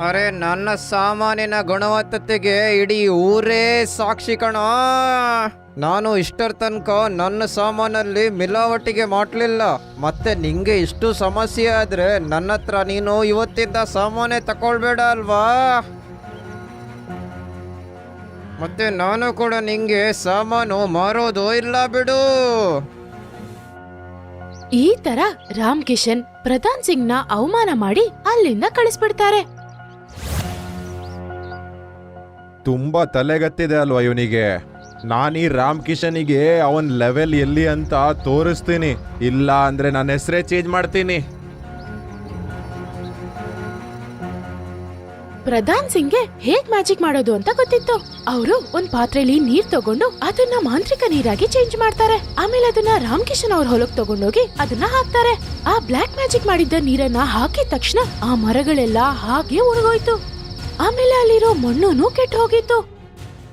ಅರೆ ನನ್ನ ಸಾಮಾನಿನ ಗುಣವತ್ತತೆಗೆ ಇಡೀ ಊರೇ ಸಾಕ್ಷಿ ಕಣೋ. ನಾನು ಇಷ್ಟರ ತನಕ ನನ್ನ ಸಾಮಾನಲ್ಲಿ ಮಿಲಾವಟಿಗೆ ಮಾಡಲಿಲ್ಲ. ಮತ್ತೆ ನಿಂಗೆ ಇಷ್ಟು ಸಮಸ್ಯೆ ಆದ್ರೆ ನನ್ನ ಹತ್ರ ನೀನು ಇವತ್ತಿಂದ ಸಾಮಾನೇ ತಗೊಳ್ಬೇಡ ಅಲ್ವಾ? ಮತ್ತೆ ನಾನು ಕೂಡ ನಿಂಗೆ ಸಾಮಾನು ಮಾರೋದು ಇಲ್ಲ ಬಿಡು. ಈ ತರ ರಾಮ್ ಕಿಶನ್ ಪ್ರಧಾನ್ ಸಿಂಗ್ ನ ಅವಮಾನ ಮಾಡಿ ಅಲ್ಲಿಂದ ಕಳಿಸ್ಬಿಡ್ತಾರೆ. ತುಂಬಾ ತಲೆಗತ್ತಿದೆ ಅಲ್ವಾ ಇವನಿಗೆ. ನಾನೀ ರಾಮ್ ಕಿಶನಿಗೆ ಅವನ್ ಲೆವೆಲ್ ಎಲ್ಲಿ ಅಂತ ತೋರಿಸ್ತೀನಿ, ಇಲ್ಲ ಅಂದ್ರೆ ನನ್ನ ಹೆಸರೇ ಚೇಂಜ್ ಮಾಡ್ತೀನಿ. ಪ್ರಧಾನ್ ಸಿಂಗ್ಗೆ ಹೇಗ್ ಮ್ಯಾಜಿಕ್ ಮಾಡೋದು ಅಂತ ಗೊತ್ತಿತ್ತು. ಅವರು ಒಂದ್ ಪಾತ್ರೆಲಿ ನೀರ್ ತಗೊಂಡು ಅದನ್ನ ಮಾಂತ್ರಿಕ ನೀರಾಗಿ ಚೇಂಜ್ ಮಾಡ್ತಾರೆ. ಆಮೇಲೆ ಅದನ್ನ ರಾಮ್ ಕಿಶನ್ ಅವ್ರ ಹೊಲಕ್ ತಗೊಂಡೋಗಿ ಅದನ್ನ ಹಾಕ್ತಾರೆ. ಆ ಬ್ಲಾಕ್ ಮ್ಯಾಜಿಕ್ ಮಾಡಿದ್ದ ನೀರನ್ನ ಹಾಕಿದ ತಕ್ಷಣ ಆ ಮರಗಳೆಲ್ಲ ಹಾಗೆ ಒಣಗೋಯ್ತು. ಆಮೇಲೆ ಅಲ್ಲಿರೋ ಮಣ್ಣುನು ಕೆಟ್ಟು ಹೋಗಿತ್ತು.